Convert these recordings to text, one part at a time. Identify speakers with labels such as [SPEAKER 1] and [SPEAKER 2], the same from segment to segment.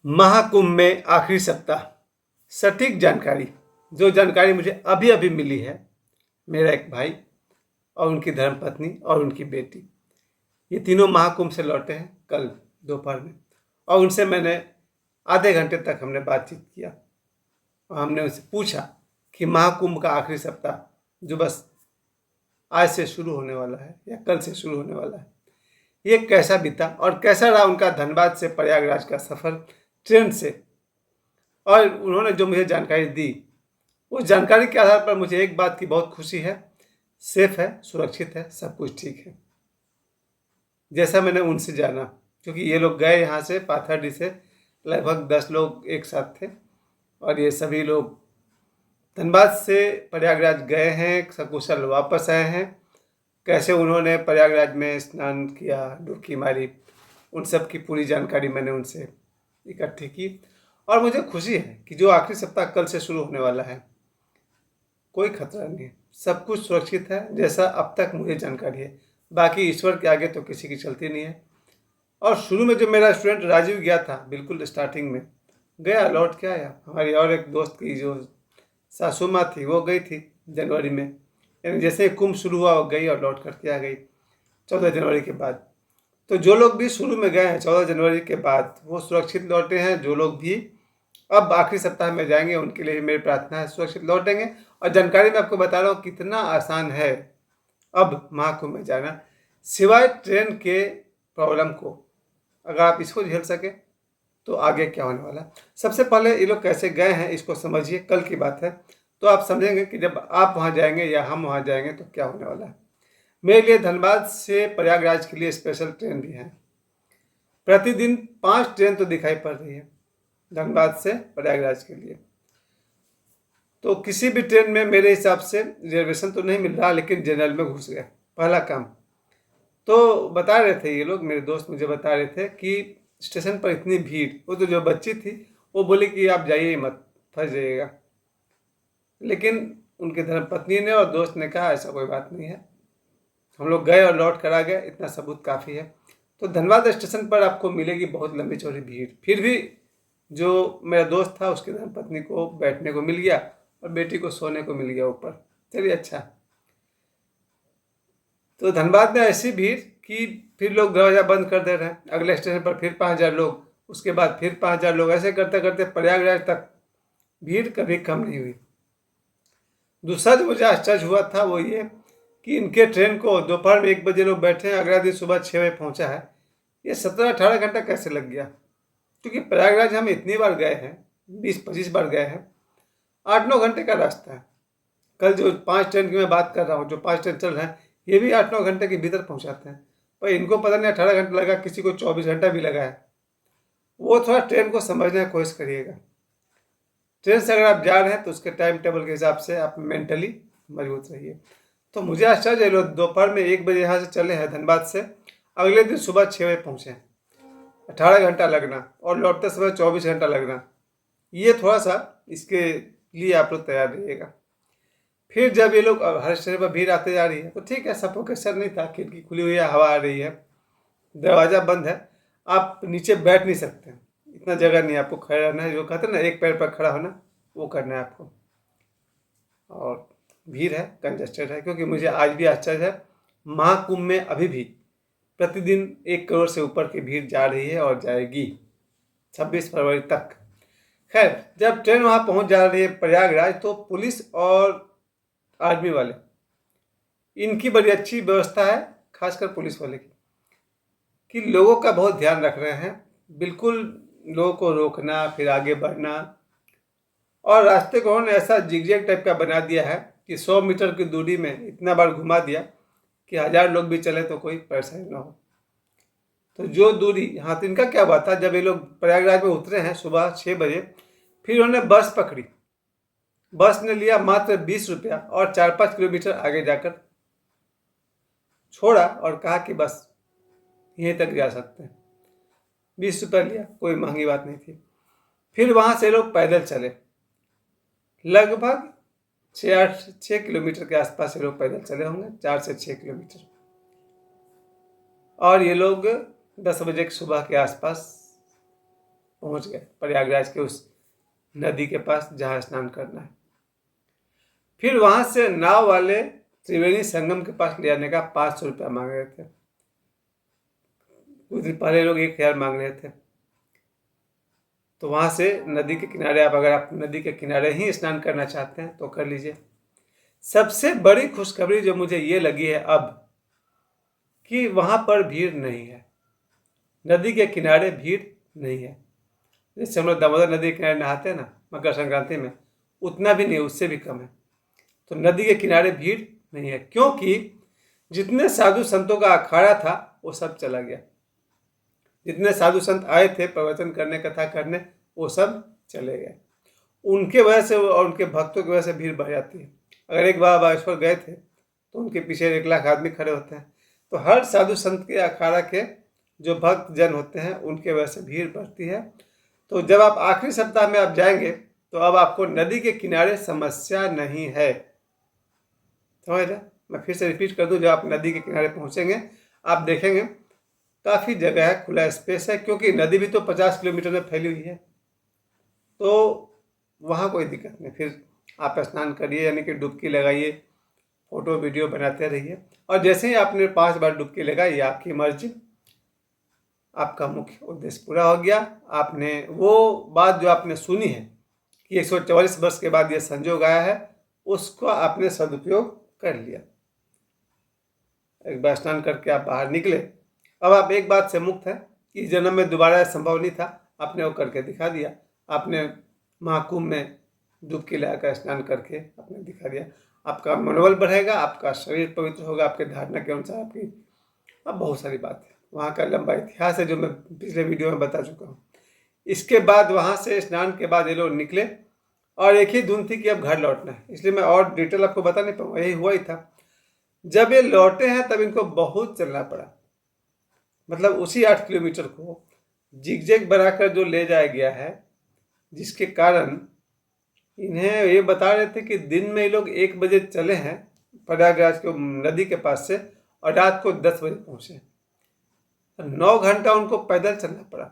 [SPEAKER 1] महाकुंभ में आखिरी सप्ताह। सटीक जानकारी, जो जानकारी मुझे अभी अभी मिली है, मेरा एक भाई और उनकी धर्मपत्नी और उनकी बेटी, ये तीनों महाकुंभ से लौटे हैं कल दोपहर में। और उनसे मैंने आधे घंटे तक हमने बातचीत किया और हमने उनसे पूछा कि महाकुंभ का आखिरी सप्ताह जो बस आज से शुरू होने वाला है या कल से शुरू होने वाला है, ये कैसा बीता और कैसा रहा उनका धनबाद से प्रयागराज का सफ़र ट्रेन से। और उन्होंने जो मुझे जानकारी दी, उस जानकारी के आधार पर मुझे एक बात की बहुत खुशी है, सेफ है, सुरक्षित है, सब कुछ ठीक है जैसा मैंने उनसे जाना। क्योंकि ये लोग गए यहाँ से पाथरडी से, लगभग 10 लोग एक साथ थे और ये सभी लोग धनबाद से प्रयागराज गए हैं, सकुशल वापस आए हैं। कैसे उन्होंने प्रयागराज में स्नान किया, डुबकी मारी, उन सब की पूरी जानकारी मैंने उनसे इकट्ठी की। और मुझे खुशी है कि जो आखिरी सप्ताह कल से शुरू होने वाला है, कोई खतरा नहीं है, सब कुछ सुरक्षित है जैसा अब तक मुझे जानकारी है। बाकी ईश्वर के आगे तो किसी की चलती नहीं है। और शुरू में जो मेरा स्टूडेंट राजीव गया था, बिल्कुल स्टार्टिंग में गया, लौट के आया। हमारी और एक दोस्त की जो सासू माँ थी, वो गई थी जनवरी में, यानी जैसे ही कुंभ शुरू हुआ वो गई और लौट करके आ गई 14 जनवरी के बाद। तो जो लोग भी शुरू में गए हैं 14 जनवरी के बाद, वो सुरक्षित लौटे हैं। जो लोग भी अब आखिरी सप्ताह में जाएंगे, उनके लिए मेरी प्रार्थना है सुरक्षित लौटेंगे। और जानकारी मैं आपको बता रहा हूँ कितना आसान है अब महाकुंभ में जाना, सिवाय ट्रेन के प्रॉब्लम को। अगर आप इसको झेल सके तो आगे क्या होने वाला। सबसे पहले ये लोग कैसे गए हैं इसको समझिए, कल की बात है, तो आप समझेंगे कि जब आप वहाँ जाएंगे या हम वहाँ जाएंगे तो क्या होने वाला है। मेरे लिए धनबाद से प्रयागराज के लिए स्पेशल ट्रेन भी है। प्रतिदिन 5 ट्रेन तो दिखाई पड़ रही है धनबाद से प्रयागराज के लिए। तो किसी भी ट्रेन में मेरे हिसाब से रिजर्वेशन तो नहीं मिल रहा, लेकिन जनरल में घुस गया पहला काम। तो बता रहे थे ये लोग, मेरे दोस्त मुझे बता रहे थे कि स्टेशन पर इतनी भीड़, वो तो जो बच्ची थी वो बोली कि आप जाइए मत, फंस जाइएगा। लेकिन उनके धर्मपत्नी ने और दोस्त ने कहा ऐसा कोई बात नहीं है, हम लोग गए और लौट कर आ गए, इतना सबूत काफ़ी है। तो धनबाद स्टेशन पर आपको मिलेगी बहुत लंबी चौड़ी भीड़। फिर भी जो मेरा दोस्त था, उसकी धर्मपत्नी को बैठने को मिल गया और बेटी को सोने को मिल गया ऊपर। चलिए अच्छा। तो धनबाद में ऐसी भीड़ कि फिर लोग दरवाज़ा बंद कर दे रहे हैं। अगले स्टेशन पर फिर 5,000 लोग, उसके बाद फिर 5,000 लोग, ऐसे करते करते प्रयागराज तक भीड़ कभी कम नहीं हुई। दूसरा जो मुझे आश्चर्य हुआ था वो ये कि इनके ट्रेन को दोपहर में 1 बजे लोग बैठे हैं, अगला दिन सुबह 6 बजे पहुंचा है। ये 17-18 घंटा कैसे लग गया? क्योंकि प्रयागराज हम इतनी बार गए हैं, 20-25 बार गए हैं, 8-9 घंटे का रास्ता है। कल जो 5 ट्रेन की मैं बात कर रहा हूँ, जो 5 ट्रेन चल रहे हैं, ये भी 8-9 घंटे के भीतर पहुँचाते हैं। पर इनको पता नहीं 18 घंटा लगा, किसी को 24 घंटा भी लगा है। वो थोड़ा ट्रेन को समझने की कोशिश करिएगा। ट्रेन से अगर आप जा रहे हैं तो उसके टाइम टेबल के हिसाब से आप मेंटली मजबूत रहिए। तो मुझे आश्चर्य, लोग दोपहर में 1 बजे यहाँ से चले हैं धनबाद से, अगले दिन सुबह 6 बजे पहुँचे। 18 घंटा लगना और लौटते समय 24 घंटा लगना, ये थोड़ा सा इसके लिए आप लोग तैयार रहिएगा। फिर जब ये लोग हर स्टेशन पर भीड़ आते जा रही है तो ठीक है, सफोकेशन नहीं था, खिड़की खुली हुई है, हवा आ रही है, दरवाज़ा बंद है, आप नीचे बैठ नहीं सकते, इतना जगह नहीं, आपको खड़ा रहना है। जो कहते हैं ना, एक पैर पर खड़ा होना, वो करना है आपको। और भीड़ है, कंजस्टेड है, क्योंकि मुझे आज भी आश्चर्य है, महाकुंभ में अभी भी प्रतिदिन 1 करोड़ से ऊपर की भीड़ जा रही है और जाएगी 26 फरवरी तक। खैर, जब ट्रेन वहाँ पहुँच जा रही है प्रयागराज, तो पुलिस और आर्मी वाले, इनकी बड़ी अच्छी व्यवस्था है, खासकर पुलिस वाले की, कि लोगों का बहुत ध्यान रख रहे हैं। बिल्कुल लोगों को रोकना, फिर आगे बढ़ना, और रास्ते को उन्होंने ऐसा जिगजैग टाइप का बना दिया है कि 100 मीटर की दूरी में इतना बार घुमा दिया कि 1000 लोग भी चले तो कोई परेशानी ना हो। तो जो दूरी यहाँ, तो इनका क्या हुआ था, जब ये लोग प्रयागराज में उतरे हैं सुबह 6 बजे, फिर उन्होंने बस पकड़ी। बस ने लिया मात्र 20 रुपया और 4-5 किलोमीटर आगे जाकर छोड़ा और कहा कि बस यहीं तक जा सकते हैं। 20 रुपया लिया, कोई महंगी बात नहीं थी। फिर वहाँ से लोग पैदल चले, लगभग 6 किलोमीटर के आसपास ये लोग पैदल चले होंगे, 4 से 6 किलोमीटर। और ये लोग 10 बजे की सुबह के आसपास पहुंच गए प्रयागराज के उस नदी के पास जहाँ स्नान करना है। फिर वहाँ से नाव वाले त्रिवेणी संगम के पास ले जाने का 500 रुपया मांग रहे थे। कुछ दिन पहले लोग 1000 मांग रहे थे। तो वहाँ से नदी के किनारे अगर आप नदी के किनारे ही स्नान करना चाहते हैं तो कर लीजिए। सबसे बड़ी खुशखबरी जो मुझे ये लगी है अब, कि वहाँ पर भीड़ नहीं है, नदी के किनारे भीड़ नहीं है। जैसे हम लोग दामोदर नदी के किनारे नहाते हैं ना मकर संक्रांति में, उतना भी नहीं, उससे भी कम है। तो नदी के किनारे भीड़ नहीं है, क्योंकि जितने साधु संतों का अखाड़ा था वो सब चला गया। जितने साधु संत आए थे प्रवचन करने, कथा करने, वो सब चले गए। उनके वजह से और उनके भक्तों की वजह से भीड़ बढ़ जाती है। अगर एक बार बागेश्वर गए थे तो उनके पीछे 1 लाख आदमी खड़े होते हैं। तो हर साधु संत के अखाड़ा के जो भक्त जन होते हैं उनके वजह से भीड़ बढ़ती है। तो जब आप आखिरी सप्ताह में आप जाएंगे तो अब आपको नदी के किनारे समस्या नहीं है। समझ रहे? मैं फिर से रिपीट कर दूं, जब आप नदी के किनारे पहुंचेंगे आप देखेंगे काफ़ी जगह है, खुला स्पेस है, क्योंकि नदी भी तो 50 किलोमीटर में फैली हुई है। तो वहाँ कोई दिक्कत नहीं। फिर आप स्नान करिए, यानी कि डुबकी लगाइए, फोटो वीडियो बनाते रहिए। और जैसे ही आपने 5 बार डुबकी लगाई, आपकी मर्जी, आपका मुख्य उद्देश्य पूरा हो गया। आपने वो बात जो आपने सुनी है कि 144 वर्ष के बाद ये संजोग आया है, उसको आपने सदुपयोग कर लिया। एक बार स्नान करके आप बाहर निकले, अब आप एक बात से मुक्त हैं कि इस जन्म में दोबारा संभव नहीं था, आपने वो करके दिखा दिया। आपने महाकुंभ में डुबकी लगाकर स्नान करके आपने दिखा दिया। आपका मनोबल बढ़ेगा, आपका शरीर पवित्र होगा आपके धारणा के अनुसार। आपकी अब बहुत सारी बात है, वहाँ का लंबा इतिहास है जो मैं पिछले वीडियो में बता चुका हूँ। इसके बाद वहाँ से स्नान के बाद ये लोग निकले और एक ही धुन थी कि अब घर लौटना है, इसलिए मैं और डिटेल आपको बता नहीं पाऊँगा। यही हुआ ही था। जब ये लौटे हैं तब इनको बहुत चलना पड़ा, मतलब उसी 8 किलोमीटर को जिगजैग बनाकर जो ले जाया गया है, जिसके कारण इन्हें ये बता रहे थे कि दिन में ये लोग 1 बजे चले हैं प्रयागराज के नदी के पास से और रात को 10 बजे पहुंचे। 9 घंटा उनको पैदल चलना पड़ा।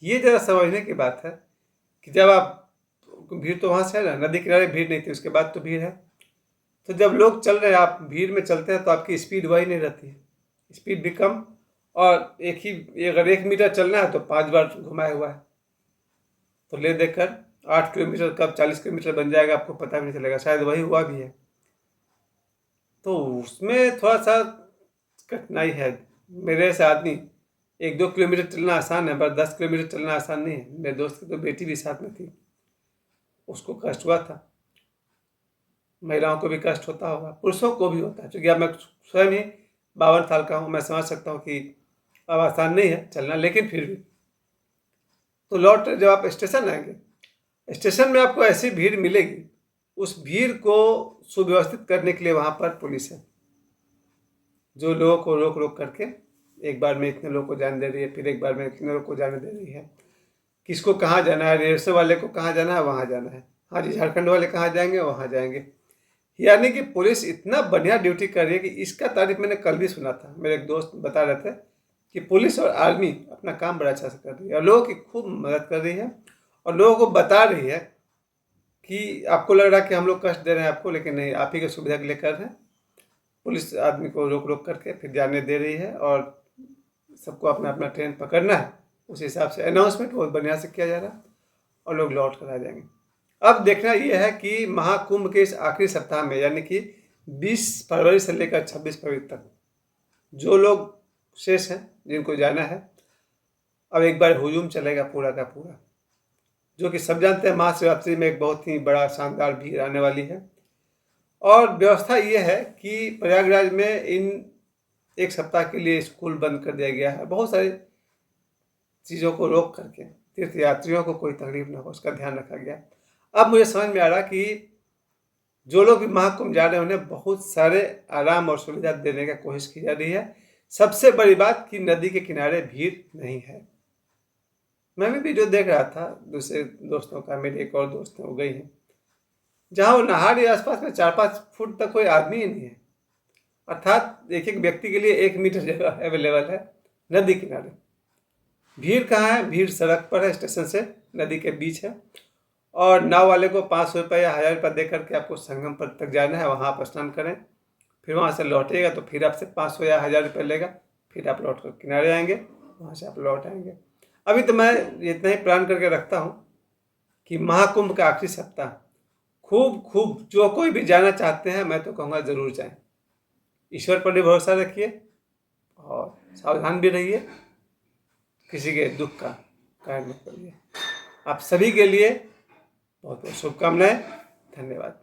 [SPEAKER 1] ये जरा समझने की बात है कि जब आप, भीड़ तो वहाँ से है ना, नदी किनारे भीड़ नहीं थी, उसके बाद तो भीड़ है। तो जब लोग चल रहे हैं, आप भीड़ में चलते हैं तो आपकी स्पीड वही नहीं रहती है, स्पीड भी कम। और अगर 1 मीटर चलना है तो 5 बार घुमाया हुआ है। तो ले देकर 8 किलोमीटर कब 40 किलोमीटर बन जाएगा आपको पता भी नहीं चलेगा, शायद वही हुआ भी है। तो उसमें थोड़ा सा कठिनाई है। मेरे से आदमी 1-2 किलोमीटर चलना आसान है, पर 10 किलोमीटर चलना आसान नहीं है। मेरे दोस्त की तो बेटी भी साथ में थी, उसको कष्ट हुआ था। महिलाओं को भी कष्ट होता होगा, पुरुषों को भी होता है, क्योंकि अब मैं स्वयं ही 52 साल का हूँ, मैं समझ सकता हूँ कि अब आसान नहीं है चलना, लेकिन फिर भी। तो लौट जब आप स्टेशन आएंगे, स्टेशन में आपको ऐसी भीड़ मिलेगी, उस भीड़ को सुव्यवस्थित करने के लिए वहाँ पर पुलिस है, जो लोगों को रोक रोक करके एक बार में इतने लोगों को जाने दे रही है, फिर एक बार में इतने लोगों को जाने दे रही है। किसको कहाँ जाना है, रेलवे वाले को कहाँ जाना है वहाँ जाना है, हाँ जी झारखंड वाले कहाँ जाएंगे वहाँ जाएंगे। यानी कि पुलिस इतना बढ़िया ड्यूटी कर रही है कि इसका तारीफ मैंने कल भी सुना था। मेरे एक दोस्त बता रहे थे कि पुलिस और आर्मी अपना काम बड़ा अच्छा से कर रही है और लोगों की खूब मदद कर रही है और लोगों को बता रही है कि आपको लग रहा है कि हम लोग कष्ट दे रहे हैं आपको, लेकिन नहीं, आप ही की सुविधा के लिए कर रहे हैं। पुलिस आदमी को रोक रोक करके फिर जाने दे रही है और सबको अपना अपना ट्रेन पकड़ना है, उस हिसाब से अनाउंसमेंट बहुत बढ़िया से किया जा रहा है और लोग लौट कर आ जाएंगे। अब देखना यह है कि महाकुंभ के इस आखिरी सप्ताह में, यानी कि 20 फरवरी से लेकर 26 फरवरी तक जो लोग शेष हैं जिनको जाना है, अब एक बार हुजूम चलेगा पूरा का पूरा, जो कि सब जानते हैं महाशिवरात्रि में एक बहुत ही बड़ा शानदार भीड़ आने वाली है। और व्यवस्था ये है कि प्रयागराज में इन 1 सप्ताह के लिए स्कूल बंद कर दिया गया है, बहुत सारी चीज़ों को रोक करके तीर्थयात्रियों को कोई तकलीफ ना हो उसका ध्यान रखा गया। अब मुझे समझ में आ रहा कि जो लोग भी महाकुंभ जा रहे हैं उन्हें बहुत सारे आराम और सुविधा देने की कोशिश की जा रही है। सबसे बड़ी बात कि नदी के किनारे भीड़ नहीं है। मैं भी वीडियो देख रहा था दूसरे दोस्तों का, मेरे एक और दोस्त हैं वो गई हैं, जहाँ वो नहा रही आसपास में 4-5 फुट तक कोई आदमी ही नहीं है, अर्थात एक एक व्यक्ति के लिए 1 मीटर जगह अवेलेबल है नदी किनारे। भीड़ कहाँ है? भीड़ सड़क पर है, स्टेशन से नदी के बीच है। और नाव वाले को 500 रुपये या 1000 रुपये दे करके आपको संगम पर तक जाना है, वहाँ आप स्नान करें। फिर वहाँ से लौटेगा तो फिर आपसे 500 या 1000 रुपये लेगा। फिर आप लौट कर किनारे आएंगे, वहाँ से आप लौट आएंगे। अभी तो मैं इतना ही प्लान करके रखता हूँ कि महाकुंभ का आखिरी सप्ताह खूब खूब जो कोई भी जाना चाहते हैं, मैं तो कहूँगा ज़रूर जाएं। ईश्वर पर भी भरोसा रखिए और सावधान भी रहिए, किसी के दुख का कारण मत करिए। आप सभी के लिए बहुत बहुत शुभकामनाएं। धन्यवाद।